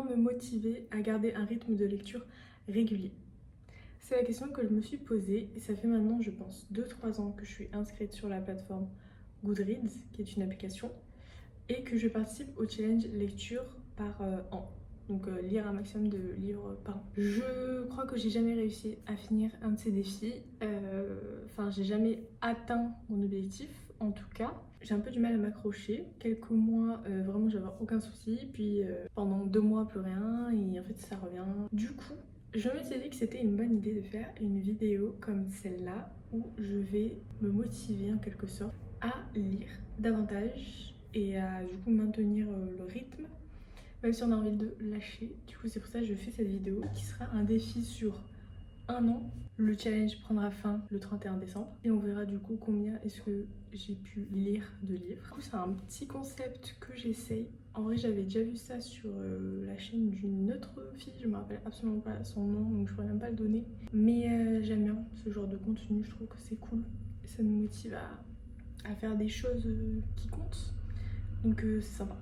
me motiver à garder un rythme de lecture régulier? C'est la question que je me suis posée et ça fait maintenant, je pense, 2-3 ans que je suis inscrite sur la plateforme Goodreads, qui est une application, et que je participe au challenge lecture par an. Donc lire un maximum de livres par an. Je crois que j'ai jamais réussi à finir un de ces défis. Enfin, j'ai jamais atteint mon objectif, en tout cas. J'ai un peu du mal à m'accrocher. Quelques mois, vraiment, j'avais aucun souci. Puis pendant 2 mois, plus rien. Et en fait, ça revient. Du coup, je me suis dit que c'était une bonne idée de faire une vidéo comme celle-là où je vais me motiver en quelque sorte à lire davantage et à du coup maintenir le rythme même si on a envie de lâcher. Du coup c'est pour ça que je fais cette vidéo qui sera un défi sur un an. Le challenge prendra fin le 31 décembre et on verra du coup combien est-ce que j'ai pu lire de livres. Du coup c'est un petit concept que j'essaye. En vrai j'avais déjà vu ça sur la chaîne d'une autre fille, je me rappelle absolument pas son nom donc je pourrais même pas le donner. Mais j'aime bien ce genre de contenu, je trouve que c'est cool. Ça nous motive à faire des choses qui comptent. Donc c'est sympa.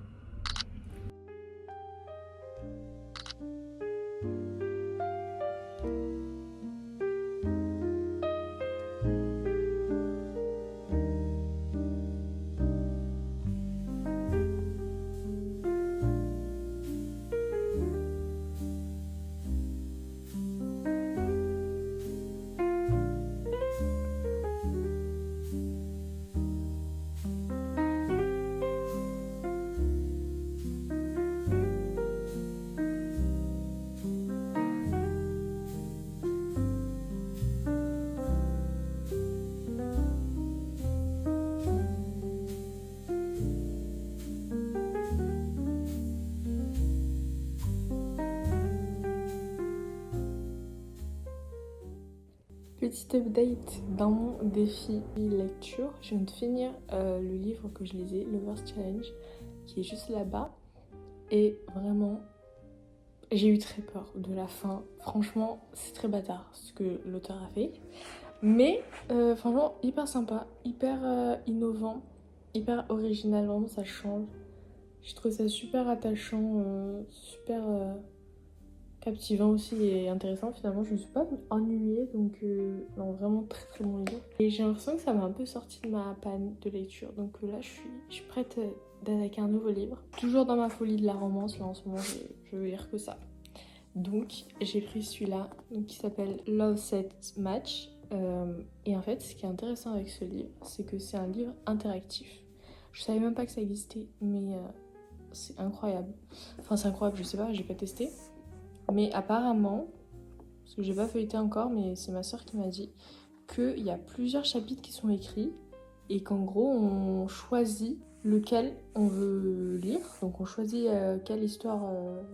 Petit update dans mon défi lecture, je viens de finir le livre que je lisais, Lovers Challenge, qui est juste là-bas. Et vraiment, j'ai eu très peur de la fin. Franchement, c'est très bâtard ce que l'auteur a fait. Mais franchement, hyper sympa, hyper innovant, hyper original, vraiment ça change. Je trouve ça super attachant, super captivant aussi et intéressant. Finalement je me suis pas ennuyée donc non, vraiment très très bon livre et j'ai l'impression que ça m'a un peu sorti de ma panne de lecture donc là je suis prête d'attaquer un nouveau livre, toujours dans ma folie de la romance. Là en ce moment je veux lire que ça, donc j'ai pris celui-là donc, qui s'appelle Love Set Match et en fait ce qui est intéressant avec ce livre c'est que c'est un livre interactif. Je savais même pas que ça existait mais c'est incroyable, enfin c'est incroyable, je sais pas, j'ai pas testé. Mais apparemment, parce que j'ai pas feuilleté encore, mais c'est ma soeur qui m'a dit qu'il y a plusieurs chapitres qui sont écrits et qu'en gros on choisit lequel on veut lire. Donc on choisit quelle histoire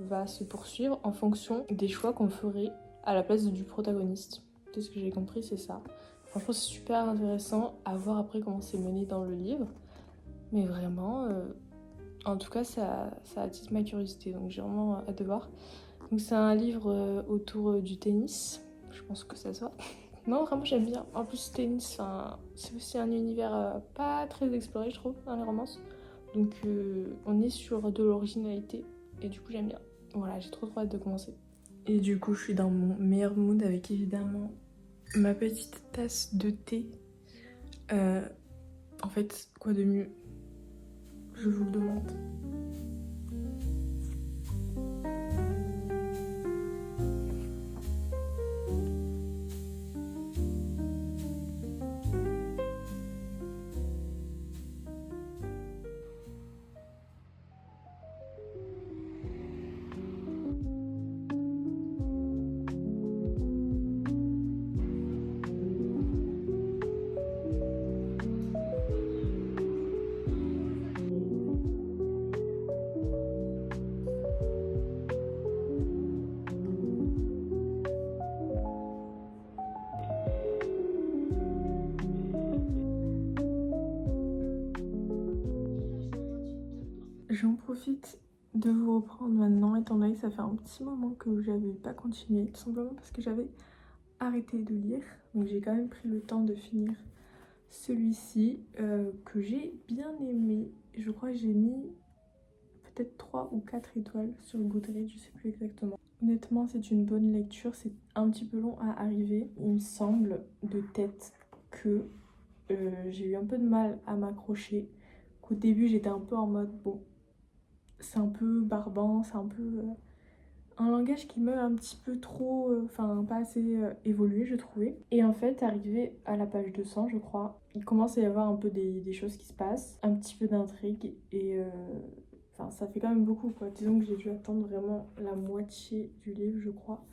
va se poursuivre en fonction des choix qu'on ferait à la place du protagoniste. De ce que j'ai compris, c'est ça. Franchement, c'est super intéressant à voir après comment c'est mené dans le livre. Mais vraiment, en tout cas, ça attise ma curiosité. Donc j'ai vraiment hâte de voir. Donc c'est un livre autour du tennis, je pense que ça se voit. Non, vraiment j'aime bien. En plus tennis, c'est aussi un univers pas très exploré je trouve dans les romances. Donc on est sur de l'originalité et du coup j'aime bien. Voilà, j'ai trop hâte de commencer. Et du coup je suis dans mon meilleur mood avec évidemment ma petite tasse de thé. En fait, quoi de mieux? Je vous le demande. J'en profite de vous reprendre maintenant, étant donné que ça fait un petit moment que j'avais pas continué, tout simplement parce que j'avais arrêté de lire. Donc j'ai quand même pris le temps de finir celui-ci que j'ai bien aimé. Je crois que j'ai mis peut-être 3 ou 4 étoiles sur Goodreads, je sais plus exactement. Honnêtement, c'est une bonne lecture, c'est un petit peu long à arriver. Il me semble de tête que j'ai eu un peu de mal à m'accrocher. Qu'au début, j'étais un peu en mode, bon, c'est un peu barbant, c'est un peu un langage qui m'a un petit peu trop, enfin pas assez évolué, je trouvais. Et en fait, arrivé à la page 200, je crois, il commence à y avoir un peu des choses qui se passent, un petit peu d'intrigue et enfin ça fait quand même beaucoup quoi. Disons que j'ai dû attendre vraiment la moitié du livre, je crois,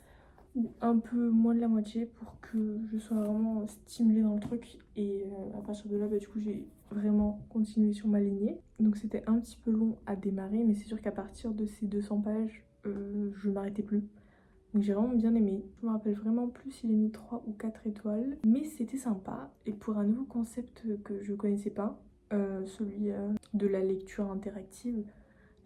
ou un peu moins de la moitié pour que je sois vraiment stimulée dans le truc. Et à partir de là, bah, du coup, j'ai vraiment continué sur ma lignée. Donc c'était un petit peu long à démarrer, mais c'est sûr qu'à partir de ces 200 pages, je m'arrêtais plus. Donc j'ai vraiment bien aimé. Je me rappelle vraiment plus s'il est mis 3 ou 4 étoiles. Mais c'était sympa. Et pour un nouveau concept que je connaissais pas, celui de la lecture interactive,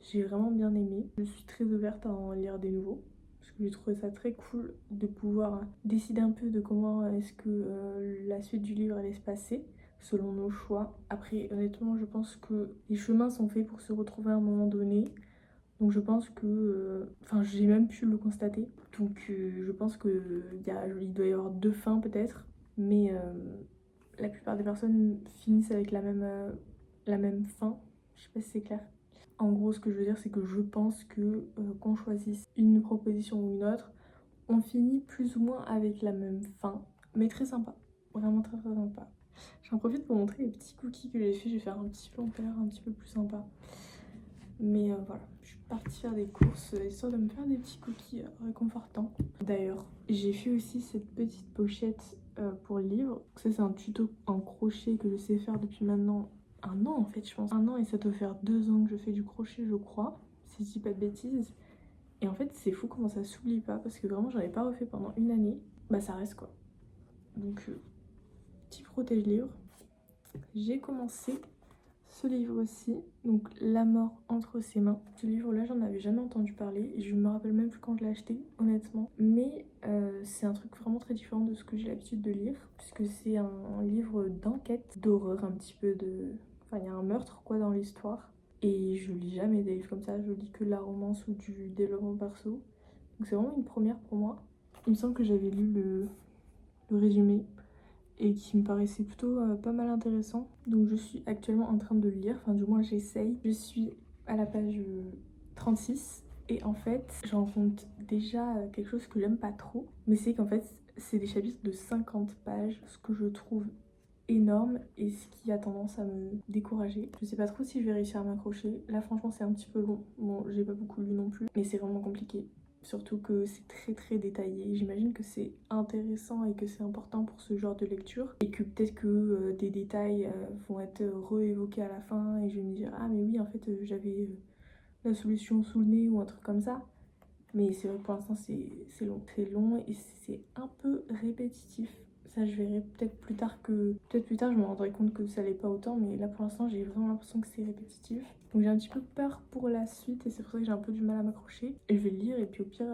j'ai vraiment bien aimé. Je suis très ouverte à en lire des nouveaux. Parce que j'ai trouvé ça très cool de pouvoir décider un peu de comment est-ce que la suite du livre allait se passer selon nos choix. Après, honnêtement, je pense que les chemins sont faits pour se retrouver à un moment donné. Donc je pense que... Enfin, j'ai même pu le constater. Donc je pense qu'il doit y avoir deux fins peut-être. Mais la plupart des personnes finissent avec la même fin. Je sais pas si c'est clair. En gros, ce que je veux dire, c'est que je pense que qu'on choisisse une proposition ou une autre, on finit plus ou moins avec la même fin. Mais très sympa. Vraiment très très sympa. J'en profite pour montrer les petits cookies que j'ai fait. Je vais faire un petit peu en l'air un petit peu plus sympa. Mais voilà, je suis partie faire des courses histoire de me faire des petits cookies réconfortants. D'ailleurs, j'ai fait aussi cette petite pochette pour le livre. Ça, c'est un tuto en crochet que je sais faire depuis maintenant un an en fait, je pense. Un an et ça doit faire 2 ans que je fais du crochet, je crois, si je dis pas de bêtises. Et en fait, c'est fou comment ça s'oublie pas parce que vraiment, j'en ai pas refait pendant une année. Bah, ça reste quoi. Donc, petit protège-livre. J'ai commencé ce livre-ci, donc La mort entre ses mains. Ce livre-là, j'en avais jamais entendu parler et je me rappelle même plus quand je l'ai acheté, honnêtement. Mais c'est un truc vraiment très différent de ce que j'ai l'habitude de lire, puisque c'est un livre d'enquête, d'horreur, un petit peu de... Enfin, il y a un meurtre quoi dans l'histoire. Et je lis jamais des livres comme ça, je lis que de la romance ou du développement perso. Donc c'est vraiment une première pour moi. Il me semble que j'avais lu le résumé et qui me paraissait plutôt pas mal intéressant. Donc je suis actuellement en train de le lire, enfin du moins j'essaye. Je suis à la page 36 et en fait je rencontre déjà quelque chose que j'aime pas trop. Mais c'est qu'en fait c'est des chapitres de 50 pages, ce que je trouve énorme et ce qui a tendance à me décourager. Je sais pas trop si je vais réussir à m'accrocher. Là franchement c'est un petit peu long. Bon j'ai pas beaucoup lu non plus, mais c'est vraiment compliqué. Surtout que c'est très très détaillé. J'imagine que c'est intéressant et que c'est important pour ce genre de lecture. Et que peut-être que des détails vont être réévoqués à la fin et je vais me dire ah mais oui en fait j'avais la solution sous le nez ou un truc comme ça. Mais c'est vrai que pour l'instant c'est long. C'est long et c'est un peu répétitif. Ça je verrai peut-être plus tard que... Peut-être plus tard je me rendrai compte que ça l'est pas autant. Mais là pour l'instant j'ai vraiment l'impression que c'est répétitif. Donc j'ai un petit peu peur pour la suite et c'est pour ça que j'ai un peu du mal à m'accrocher. Et je vais le lire et puis au pire,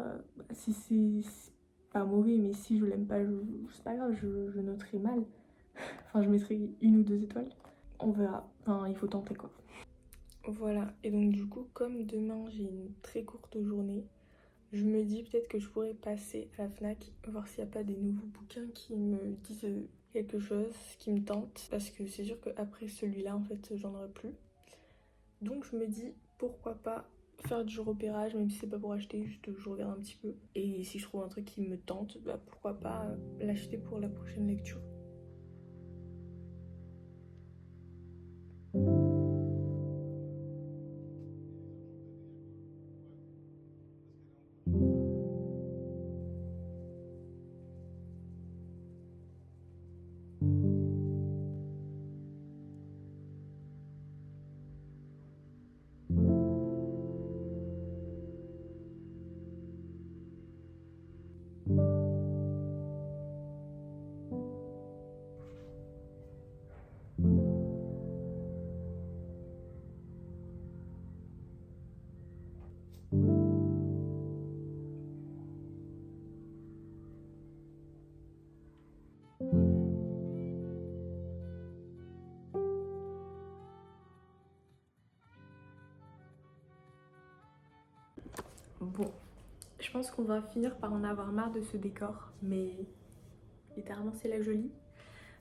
si c'est pas mauvais mais si je l'aime pas, c'est pas grave, je noterai mal. Enfin je mettrai 1 ou 2 étoiles. On verra. Enfin il faut tenter quoi. Voilà, et donc du coup comme demain j'ai une très courte journée, je me dis peut-être que je pourrais passer à la FNAC, voir s'il n'y a pas des nouveaux bouquins qui me disent quelque chose, qui me tente. Parce que c'est sûr qu'après celui-là, en fait, j'en aurai plus. Donc je me dis, pourquoi pas faire du repérage, même si c'est pas pour acheter, juste je regarde un petit peu. Et si je trouve un truc qui me tente, bah pourquoi pas l'acheter pour la prochaine lecture. Bon, je pense qu'on va finir par en avoir marre de ce décor, mais littéralement c'est là que je lis.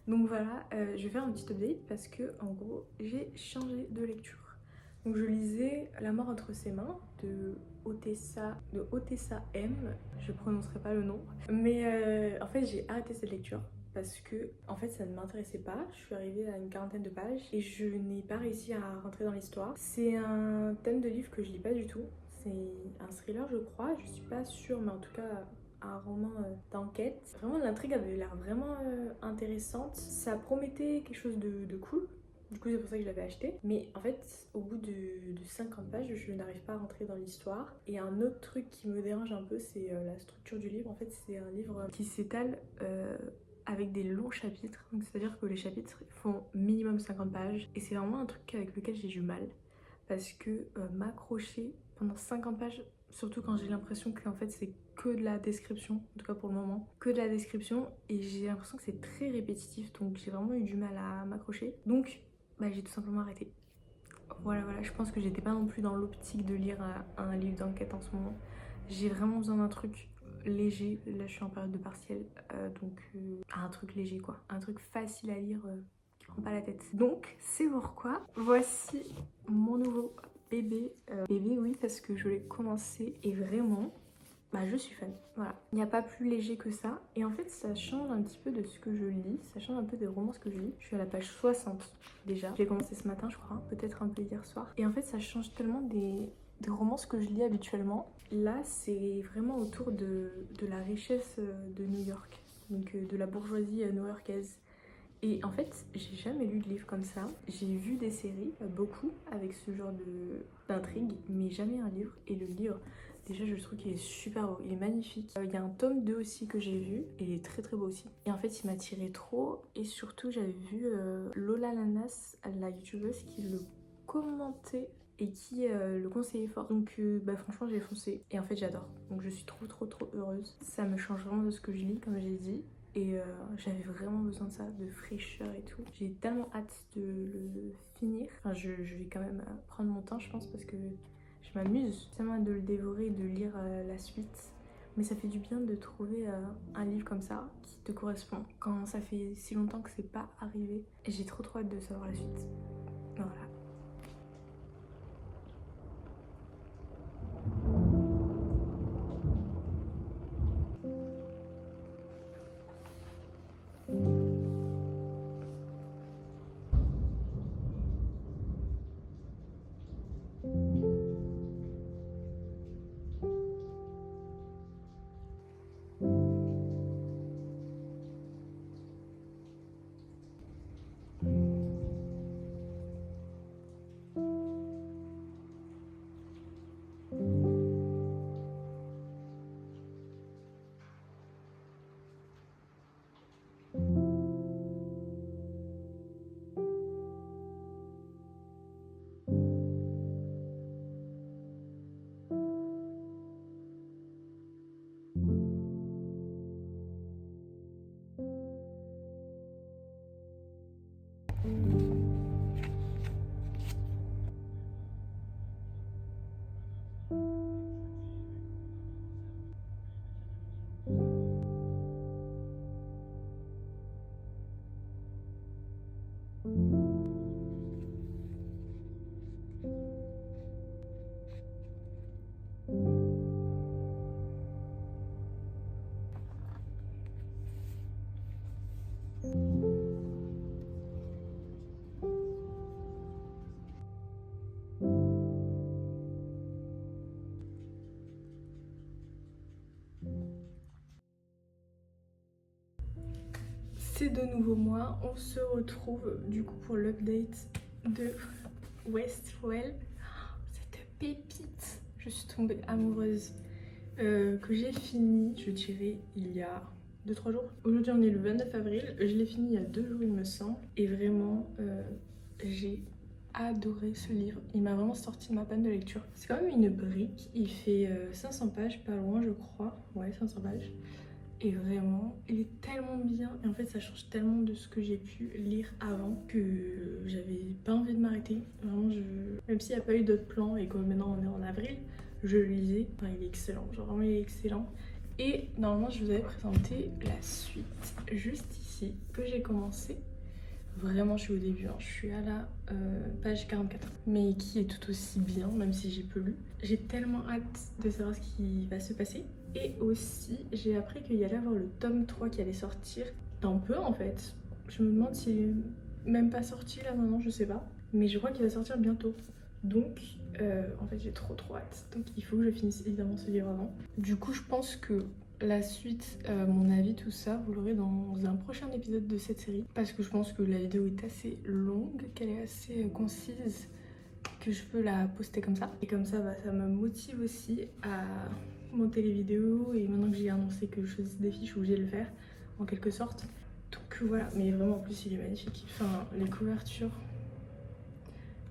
Donc voilà, je vais faire un petit update parce que en gros j'ai changé de lecture. Donc je lisais La mort entre ses mains de Otessa M, je prononcerai pas le nom. Mais en fait j'ai arrêté cette lecture parce que en fait ça ne m'intéressait pas. Je suis arrivée à une quarantaine de pages et je n'ai pas réussi à rentrer dans l'histoire. C'est un thème de livre que je lis pas du tout. C'est un thriller je crois, je suis pas sûre mais en tout cas un roman d'enquête. Vraiment l'intrigue avait l'air vraiment intéressante. Ça promettait quelque chose de cool. Du coup c'est pour ça que je l'avais acheté. Mais en fait au bout de 50 pages je n'arrive pas à rentrer dans l'histoire. Et un autre truc qui me dérange un peu c'est la structure du livre. En fait c'est un livre qui s'étale avec des longs chapitres. Donc c'est-à-dire que les chapitres font minimum 50 pages. Et c'est vraiment un truc avec lequel j'ai du mal. Parce que m'accrocher pendant 50 pages, surtout quand j'ai l'impression que en fait c'est que de la description, en tout cas pour le moment, que de la description, et j'ai l'impression que c'est très répétitif, donc j'ai vraiment eu du mal à m'accrocher. Donc bah, j'ai tout simplement arrêté. Voilà, je pense que j'étais pas non plus dans l'optique de lire un livre d'enquête en ce moment. J'ai vraiment besoin d'un truc léger, là je suis en période de partiel, donc un truc léger quoi, un truc facile à lire qui prend pas la tête. Donc c'est pourquoi voici mon nouveau bébé. Bébé oui parce que je l'ai commencé et vraiment bah je suis fan, voilà. Il n'y a pas plus léger que ça. Et en fait ça change un petit peu de ce que je lis, ça change un peu des romans que je lis. Je suis à la page 60 déjà. J'ai commencé ce matin je crois, peut-être un peu hier soir. Et en fait ça change tellement des romances que je lis habituellement. Là c'est vraiment autour de la richesse de New York, donc de la bourgeoisie new-yorkaise. Et en fait, j'ai jamais lu de livre comme ça. J'ai vu des séries, beaucoup, avec ce genre d'intrigue, mais jamais un livre. Et le livre, déjà, je trouve qu'il est super beau, il est magnifique. Il y a un tome 2 aussi que j'ai vu, et il est très très beau aussi. Et en fait, il m'a tiré trop. Et surtout, j'avais vu Lola Lanas, la youtubeuse, qui le commentait et qui le conseillait fort. Donc bah, franchement j'ai foncé et en fait j'adore. Donc je suis trop heureuse. Ça me change vraiment de ce que je lis comme j'ai dit. Et j'avais vraiment besoin de ça, de fraîcheur et tout. J'ai tellement hâte de le finir. Enfin, je vais quand même prendre mon temps, je pense, parce que je m'amuse tellement de le dévorer et de lire la suite. Mais ça fait du bien de trouver un livre comme ça qui te correspond quand ça fait si longtemps que c'est pas arrivé. Et j'ai trop hâte de savoir la suite. Voilà. C'est de nouveau moi, on se retrouve du coup pour l'update de Westwell. Cette pépite, je suis tombée amoureuse, que j'ai fini, je dirais, il y a 2-3 jours. Aujourd'hui on est le 29 avril, je l'ai fini il y a 2 jours il me semble. Et vraiment, j'ai adoré ce livre, il m'a vraiment sorti de ma panne de lecture. C'est quand même une brique, il fait 500 pages, pas loin je crois, ouais 500 pages. Et vraiment, il est tellement bien. Et en fait, ça change tellement de ce que j'ai pu lire avant que j'avais pas envie de m'arrêter. Vraiment, même s'il n'y a pas eu d'autres plans et que maintenant on est en avril, je le lisais. Enfin, il est excellent, genre vraiment il est excellent. Et normalement je vous avais présenté la suite juste ici que j'ai commencé. Vraiment je suis au début, hein. Je suis à la page 44, mais qui est tout aussi bien même si j'ai peu lu. J'ai tellement hâte de savoir ce qui va se passer. Et aussi j'ai appris qu'il y allait avoir le tome 3 qui allait sortir dans peu en fait. Je me demande s'il est même pas sorti là maintenant, je sais pas. Mais je crois qu'il va sortir bientôt. Donc en fait j'ai trop hâte. Donc il faut que je finisse évidemment ce livre avant. Du coup je pense que la suite, mon avis, tout ça, vous l'aurez dans un prochain épisode de cette série. Parce que je pense que la vidéo est assez longue, qu'elle est assez concise, que je peux la poster comme ça. Et comme ça, bah, ça me motive aussi à monter les vidéos. Et maintenant que j'ai annoncé que je faisais des fiches, je suis obligée de le faire, en quelque sorte. Donc voilà, mais vraiment en plus il est magnifique. Enfin, les couvertures,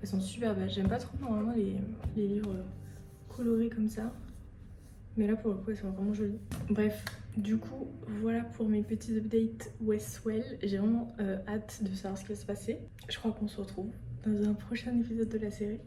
elles sont super belles. J'aime pas trop normalement les livres colorés comme ça. Mais là pour le coup elles sont vraiment jolies. Bref, du coup voilà pour mes petits updates Westwell. J'ai vraiment hâte de savoir ce qui va se passer. Je crois qu'on se retrouve dans un prochain épisode de la série.